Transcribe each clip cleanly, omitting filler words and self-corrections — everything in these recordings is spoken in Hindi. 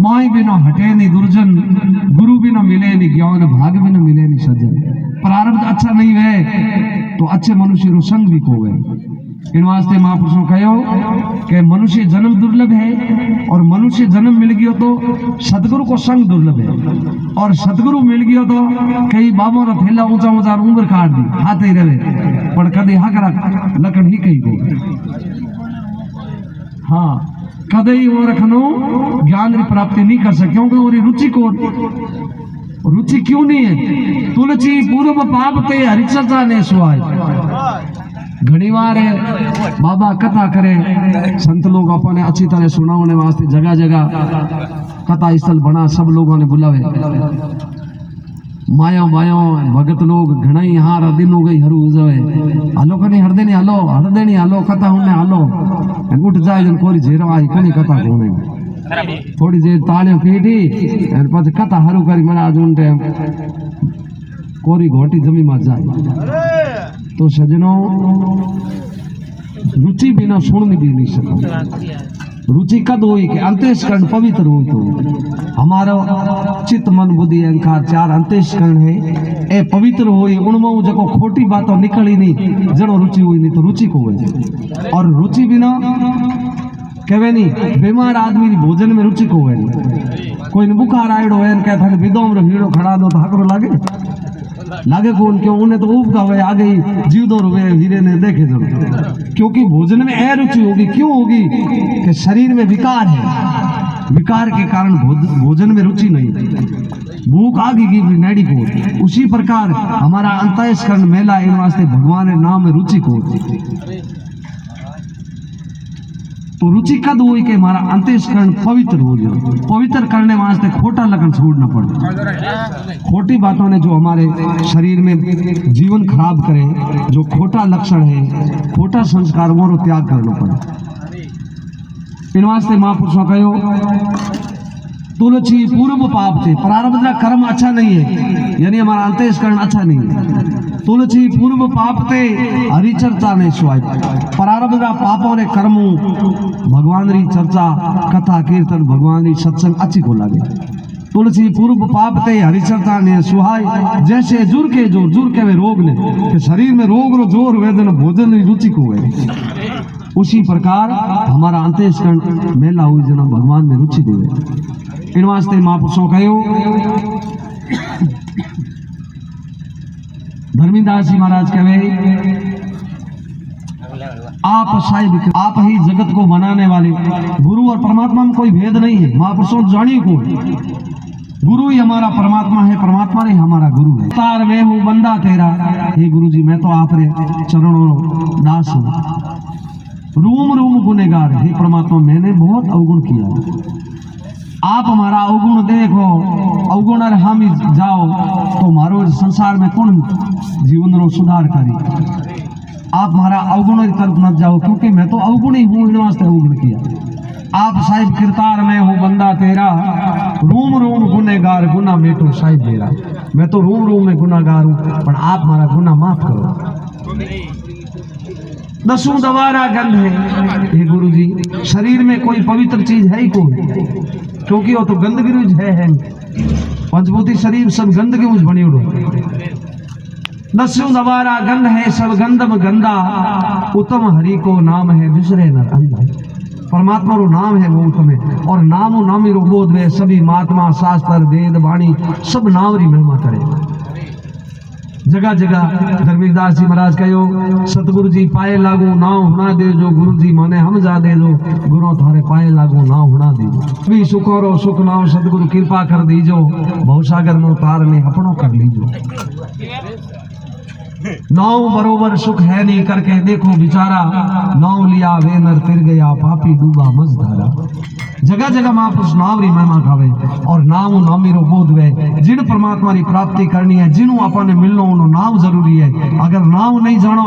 माई बिना हटे नहीं दुर्जन, गुरु बिना मिले नहीं ज्ञान, भाग बिना मिले नहीं सज्जन। प्रारब्ध अच्छा नहीं है तो अच्छे मनुष्य रो संग भी को है। इन वास्ते महापुरुषों कहो कि मनुष्य जन्म दुर्लभ है और मनुष्य जन्म मिल गयो तो सतगुरु को संग दुर्लभ है, और सतगुरु मिल गयो तो कई बाबों रा थैला ऊंचा ऊंचा उम्र काट दी हाथ ही रहे पर कदे हक रख लकड़ ही कही को। हाँ कदे ही वो रखनो ज्ञान की प्राप्ति नहीं कर सके क्योंकि वो रुचि को रुचि क्यों नहीं है। तुलसी पूर्व पाप ते हरिचर्चा ने सुहाय। घनी बार बाबा कथा करे, संत लोग अपने अच्छी तरह सुनाने वास्ते जगह जगह कथा स्थल बना, सब लोगों ने बुलावे। माया माया भगत लोग घना यहाँ दिन हो गई हरू उजवे हलो कने हरदे नहीं हलो कथा होने हलो उठ जाए जन कोरी झेरो आई कनी कथा कोने थोड़ी देर तालियों पीटी और पाछे कथा हरू करी मना जोन टाइम कोरी घोटी जमी में जाए। तो सजनों रुचि बिना सुन भी नहीं सकता। रुचि कद हुई कि अंतःकरण पवित्र हो तो हमारा चित्त मन बुद्धि अहंकार चार अंतःकरण है ए पवित्र हुई उनमें जको खोटी बातों निकली नहीं जनो रुचि हुई नहीं तो रुचि को हुए। और रुचि बिना कहे नहीं बीमार आदमी भोजन में रुचि को हुए। कोई ने बुखार आयड़ो है कहता विदोम रो हीड़ो खड़ा दो तो हकरो लागे कौन क्यों उन्हें तो उबका हुए आ गई जीव दो रुपये हीरे ने देखे जरूर। क्योंकि भोजन में अरुचि होगी क्यों होगी कि शरीर में विकार है, विकार के कारण भोजन में रुचि नहीं, भूख आ गई नेड़ी को। उसी प्रकार हमारा अंतःकरण मेला इन वास्ते भगवान नाम में रुचि को। तो रुचि कद हुई कि हमारा अंतःकरण पवित्र हो जाए। पवित्र करने वास्ते खोटा लगन छोड़ना पड़े। खोटी बातों ने जो हमारे शरीर में जीवन खराब करे, जो खोटा लक्षण है, खोटा संस्कार वो त्याग करना पड़े। इन वास्ते महापुरुषों कहो तुलसी पूर्व पाप थे, प्रारब्ध का कर्म अच्छा नहीं है यानी हमारा अंतःकरण अच्छा नहीं है। तुलसी पूर्व पाप थे हरिचर्चा ने स्वाय, प्रारब्ध का पापों ने कर्मों भगवान री चर्चा कथा कीर्तन भगवान री सत्संग अच्छी को लगे। तुलसी पूर्व पाप थे हरिचर्चा ने सुहाय। जैसे जुर के वे रोग ने कि शरीर में रोग रो जोर वेदन भोजन री रुचि को है, उसी प्रकार हमारा अंतःकरण मेला हुई जना भगवान में रुचि देवे। इन वास्ते महापुरुषों कहो धर्मीदास जी महाराज कहे आप साहिब आप ही जगत को बनाने वाले गुरु और परमात्मा में कोई भेद नहीं है। महापुरुषों जानिए को गुरु ही हमारा परमात्मा है, परमात्मा ही हमारा गुरु है। तार में हूँ बंदा तेरा, हे गुरु जी मैं तो आप रे चरणों दास हूँ। रूम रूम गुनेगार, हे परमात्मा मैंने बहुत अवगुण किया, आप हमारा अवगुण देखो, अवगुण हम जाओ तो मारो संसार में कौन जीवन रो सुधार करी। आप हमारा अवगुण की तरफ मत जाओ क्योंकि मैं तो अवगुण ही हूँ, इन वास्ते अवगुण किया। आप साहिब किरतार में हूँ बंदा तेरा, रूम रूम गुनेगार गुना मेटो साहिब मेरा। मैं तो रूम रूम में गुनागार हूँ पर आप हमारा गुना माफ करो। दसों दवारा गंध है, हे गुरु जी शरीर में कोई पवित्र चीज है ही कोई, क्योंकि वो तो गंदगी है। पंचभूति शरीर सब गंदगी मुझ बनी उड़ो। दस्यों दवारा गंध है सब गंधम गंदा, उत्तम हरि को नाम है दूसरे नर अंधा। परमात्मा रो नाम है वो उत्तम है और नामो नामी रो बोध वे सभी महात्मा शास्त्र वेद वाणी सब नाम री महिमा करे। जगह जगह धर्मीदास जी महाराज कहो सतगुरु जी पाए लागू नाव हुना दे जो, गुरु जी माने हम जा दे जो, गुरु थारे पाए लागू नाव हुना दे जो। भी सुखो रो सुख नाव सतगुरु कृपा कर दीजो, भवसागर नो तार ने अपनों कर लीजो। नाव बरोबर सुख है नहीं करके देखो बिचारा, नाव लिया वे नर तिर गया पापी डूबा मझधारा। जगह जगह महापुरुष नाम री महिमा खावे और नाम नामी रो बोध वे। जिन परमात्मा री प्राप्ति करनी है, जिनु अपने मिलनो उनो नाम जरूरी है। अगर नाम नहीं जानो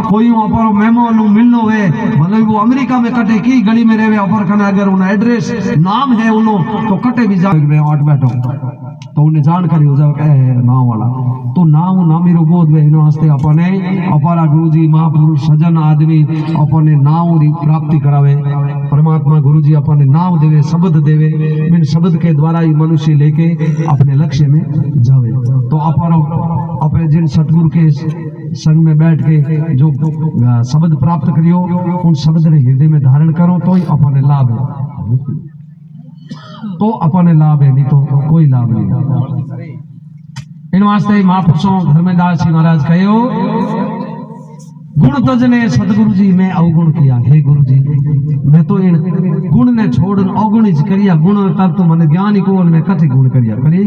कोई अपनो मेहमान नु मिलनो है, भले वो अमेरिका में कटे की गली में रहवे अपर कने अगर उन एड्रेस नाम है उनो तो कटे भी जा में हट बैठो तो उन्हें जानकारी हो जाए नाम वाला। तो नाम नामी रो बोध वे इन वास्ते अपने अपारा गुरुजी महापुरुष सजन आदमी अपने नाव री प्राप्ति करावे। परमात्मा गुरुजी अपने नाव देवे, शब्द देवे, इन शब्द के द्वारा ही मनुष्य लेके अपने लक्ष्य में जावे। तो अपने जिन सतगुरु के संग में बैठ के जो शब्द प्राप्त करियो, उन शब्द ने हृदय में धारण करो तो ही अपने लाभ है, तो अपने लाभ है, नहीं तो कोई लाभ नहीं। इन वास्ते महापुरुषों धर्मदास जी महाराज कहो, गुण तजने सतगुरु जी मैं अवगुण किया। हे गुरु जी, मैं तो इन गुण ने छोड़ अवगुण ही करिया। गुण तब तो मन ज्ञानी को मैं कथे गुण करिया करिए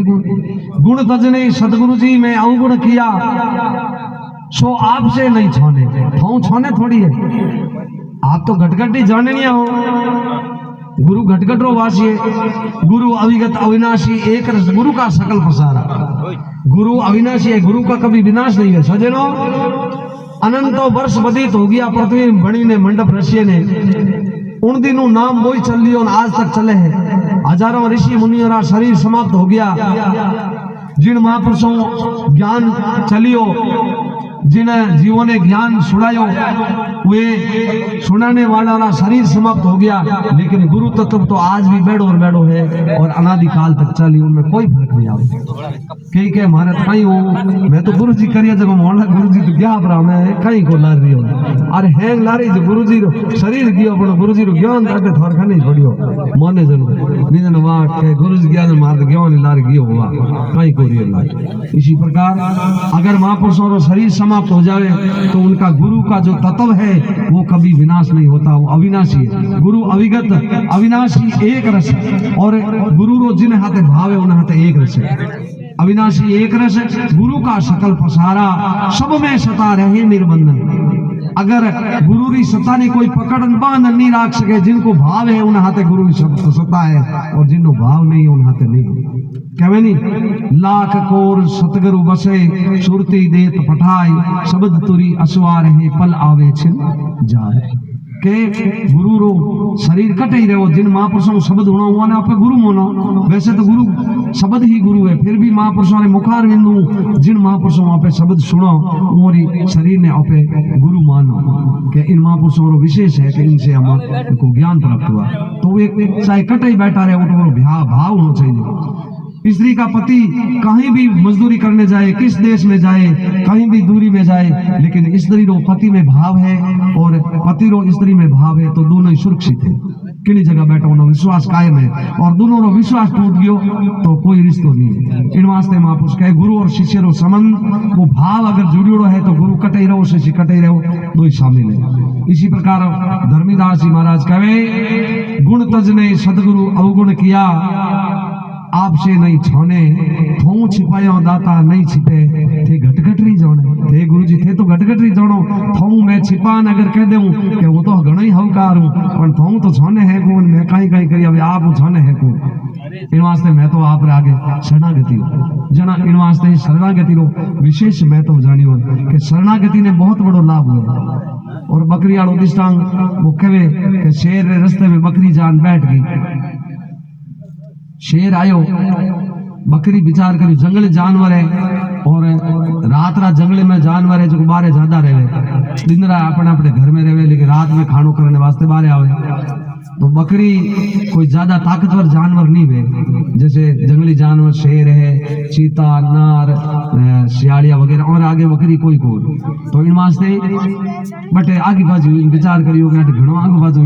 गुण तजने सतगुरु जी मैं अवगुण किया। सो आपसे नहीं छोने, थों छोने थोड़ी है, आप तो घटघटी जाननिया हो। गुरु घटघट रो वासी है, गुरु अविगत अविनाशी एक रस, गुरु का सकल पसारा। गुरु अविनाशी है, गुरु का कभी विनाश नहीं है। सजनो, अनंतों वर्ष व्यतीत हो गया, पृथ्वी बणी ने मंडप रशिये ने उन दिनों नाम वही चल लियो, आज तक चले हैं। हजारों ऋषि मुनियों शरीर समाप्त हो गया। जिन महापुरुषों ज्ञान चलियो, जिन जीवों ने ज्ञान सुनायो, वे सुनाने वाला शरीर समाप्त हो गया, लेकिन गुरु तत्व तो आज भी बैठो और बैठो है और अनादि काल तक चली, उनमें कोई फर्क नहीं आवे। कई के मारे तो कहीं हो, मैं तो गुरु जी करिए जब मोहल्ला गुरु जी तो क्या अपरा मैं कहीं को ला रही हो, अरे हैंग ला रही जो गुरु जी रो शरीर गियो, पण गुरु जी रो ज्ञान काटे थोर खा नहीं छोड़ियो माने जरूर निधन वाह के गुरु जी ज्ञान मार ज्ञान ला गियो हुआ कहीं को रियल ला। इसी प्रकार अगर महापुरुषों रो शरीर समाप्त हो जाए तो उनका गुरु का जो तत्व है वो कभी विनाश नहीं होता, वो अविनाशी है। गुरु अविगत अविनाशी एक रस, और गुरु रो जिन हाथे भाव है उन हाथे एक रस है। अविनाशी एक रस, गुरु का सकल पसारा, सब में सता रहे निर्बंधन। अगर गुरु री सत्ता ने कोई पकड़न बांधन नहीं राख सके, जिनको भाव है उन हाथे गुरु री सत्ता है, और जिनको भाव नहीं है उन हाथे नहीं। कहवे नहीं, लाख कोर सतगुरु बसे, सुरती देत पठाई, शब्द तुरी असवार है, पल आवे छिन जाए। के गुरु रो शरीर कटे ही रहो, जिन महापुरुषों को शब्द होना हुआ ना आप गुरु मोनो। वैसे तो गुरु शब्द ही गुरु है, फिर भी महापुरुषों ने मुखार बिंदु जिन महापुरुषों आप शब्द सुनो, मोरी शरीर ने आपे गुरु मानो कि इन महापुरुषों को विशेष है कि इनसे हमको ज्ञान प्राप्त हुआ। तो एक चाहे कटे ही बैठा रहे, वो भाव होना चाहिए। स्त्री का पति कहीं भी मजदूरी करने जाए, किस देश में जाए, कहीं भी दूरी में जाए, लेकिन स्त्री रो पति में भाव है और पति रो स्त्री में भाव है, तो दोनों ही सुरक्षित है। किसी जगह बैठा उन्होंने विश्वास कायम है, और दोनों रो विश्वास टूट गयो तो कोई रिश्तो नहीं है। इन वास्ते महापुरुष कहे, गुरु और शिष्य रो संबंध वो भाव अगर जुड़ियो है तो गुरु कटे रहो, शिष्य कटे रहो, दो ही शामिल है। इसी प्रकार धर्मीदास जी महाराज कहे, गुण तजने सदगुरु अवगुण किया, आपसे नहीं छोने, थों छिपायो दाता नहीं छिपे, थे घटघटरी जोने। थे गुरुजी थे तो घटघटरी जोड़ो, थों मैं छिपान अगर कह दूं कि वो तो घणो ही हवकार हूं, पर थों तो छोने है कौन, मैं कहीं कहीं करी, अब आप छोने है कौन। इन वास्ते मैं तो आप आगे शरणागति हो जना। इन वास्ते शरणागति रो विशेष मैं तो जानियो कि शरणागति ने बहुत बड़ो लाभ हुआ। और बकरी आड़ो दिष्टांग वो कहे कि शेर रस्ते में बकरी जान बैठ गई, शेर आयो, बकरी विचार करी जंगल जानवर है, और रात रात जंगल में जानवर है जो बारे ज्यादा रहे, दिन रात अपने अपने घर में रहे, लेकिन रात में खानो करने वास्ते बारे आवे। तो बकरी कोई ज्यादा ताकतवर जानवर नहीं है, जैसे जंगली जानवर शेर है, चीता, नार, सियाड़िया वगैरह, और आगे बकरी कोई कोई। तो इन वास्ते बट आगे बाजू विचार करियो घणो आगे बाजू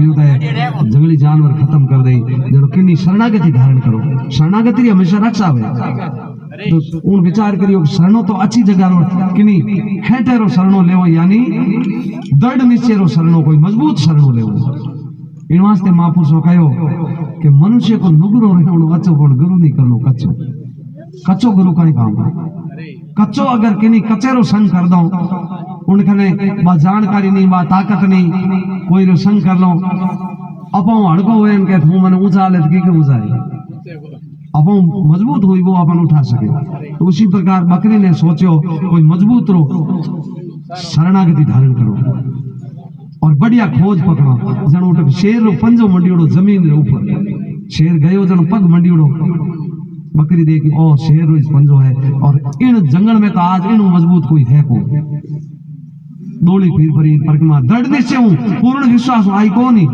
जंगली जानवर खत्म कर दे, जो किन्नी शरणागति धारण करो। शरणागति हमेशा रक्षा है, तो उन विचार करियो शरणो तो अच्छी जगह किन्नी हेठेरो शरणो लेवो, यानी दृढ़ निश्चय रो शरणो, कोई मजबूत शरणो लेवो। इन वास्ते महापुरुषों कहो कि मनुष्य को नुगरो रहणो अच्छो, पण गुरु नहीं करनो कच्चो। कच्चो गुरु का ही काम है। कच्चो अगर किन्नी कचेरो संग कर दो, उनकने बा जानकारी नहीं, बा ताकत नहीं, कोई रो संग कर लो, अपो हड़को हुए इनके थू मन ऊंचा ले की के ऊंचा है, अपो मजबूत हुई वो अपन उठा सके। तो उसी प्रकार बकरी ने सोचो कोई मजबूत रो शरणागति धारण करो और बढ़िया खोज पकड़ो। जन उठ शेर रो पंजो मंडियोड़ो जमीन रे ऊपर, शेर गयो जन पग मंडियोड़ो, बकरी देखी ओ शेर रो पंजो है और इन जंगल में तो आज इन मजबूत कोई है को दौड़ी फिर परी परिक्रमा दृढ़ निश्चय हूं पूर्ण विश्वास आई को नहीं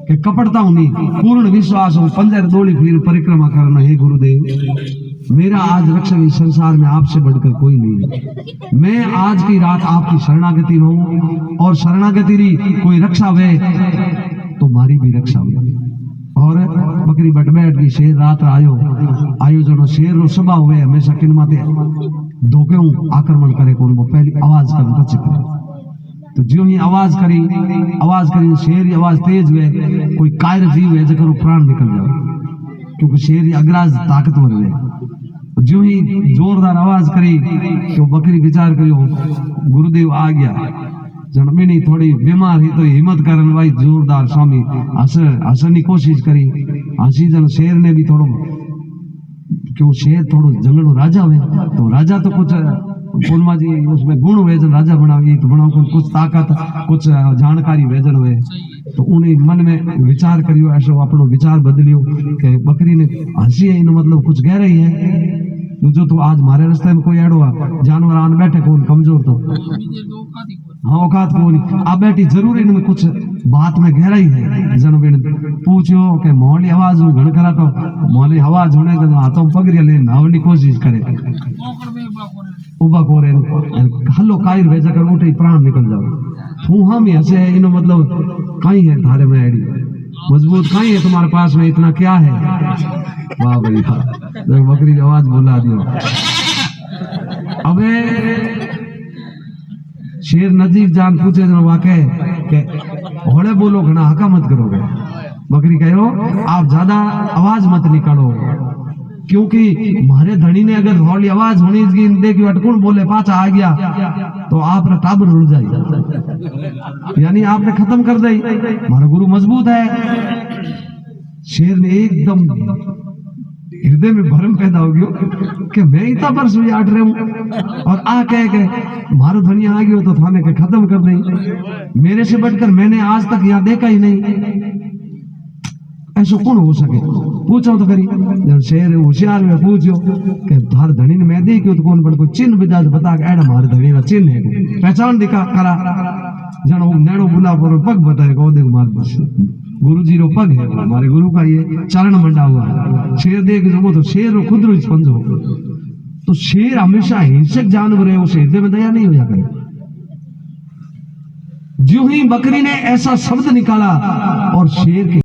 कि कपड़ता हूं नहीं पूर्ण विश्वास हूं पंजर दौड़ी फिर परिक्रमा करना है गुरुदेव मेरा आज रक्षक इस संसार में आपसे बढ़कर कोई नहीं मैं आज की रात आपकी शरणागति में हूं और शरणागति री कोई रक्षा वे तो मारी भी रक्षा हुई और बकरी बट बैठ गई शेर रात आयो आयो जनो शेर रो स्वभाव हुए हमेशा किन माते धोखे आक्रमण करे कौन वो पहली आवाज कर टच करे तो जो ही आवाज करी शेर की आवाज तेज हुए कोई कायर जीव है जकर प्राण निकल जाओ क्योंकि शेर की अग्राज ताकतवर है जो ही जोरदार आवाज करी तो बकरी विचार करियो गुरुदेव आ गया जनमिनी थोड़ी बीमार ही तो हिम्मत करन भाई जोरदार स्वामी हसन की कोशिश करी हसी जन शेर ने भी थोड़ो क्यों शेर थोड़ो जंगल राजा हुए तो राजा तो कुछ पूर्णमा जी उसमें गुण हुए जन राजा बनावी तो बनाओ कुछ ताकत कुछ जानकारी वेजन हुए तो उन्हें मन में विचार करियो ऐसो अपनो विचार बदलियो कि बकरी ने हंसी है इन मतलब कुछ कह रही है जो तो आज हमारे रास्ते में कोई एडो जानवर आन बैठे कौन कमजोर तो हाँ औकात को नहीं आप बैठी जरूर इनमें कुछ बात में गहराई है जन बिन पूछो कि मोहली आवाज घण करा तो मोहली आवाज होने जन हाथों पकड़ ले नावनी कोशिश करे उबा कोरे हल्लो कायर भेजा कर उठे प्राण निकल जाओ तू हम ऐसे इन मतलब कहीं है थारे में एडी मजबूत कहीं है तुम्हारे पास में इतना क्या है वाह भाई वाह बकरी की आवाज बुला दियो अबे शेर नजीक जान पूछे जन वाके के होड़े बोलो घना हका मत करोगे बकरी कहो आप ज्यादा आवाज मत निकालो क्योंकि मारे धनी ने अगर थोड़ी आवाज होनी देखी अटकुण बोले पाचा आ गया तो आप टाबर रुड़ जाए यानी आपने खत्म कर दी हमारा गुरु मजबूत है शेर ने एकदम हृदय में भरम पैदा हो गयो कि मैं इतना बरस हुई आट रहे हूं और आ कह के मारो धनिया आ गयो तो थाने के खत्म कर दी मेरे से बढ़कर मैंने आज तक यहाँ देखा ही नहीं ऐसा कौन हो सके पूछो तो करी जब शेर होशियार में पूछो कि थार धनी ने मैं देखियो तो कौन बड़ को चिन्ह विदा बता के एड़ा मारे धनी का चिन्ह है पहचान दिखा करा जन वो नेड़ो बुला पर पग बताए को देख मार गुरु जी रो पग है हमारे गुरु का ये चरण मंडा हुआ है शेर देख जो तो शेर रो खुद रो समझो तो शेर हमेशा हिंसक जानवर है उसे हृदय में दया नहीं हो जाकर जो ही बकरी ने ऐसा शब्द निकाला और शेर के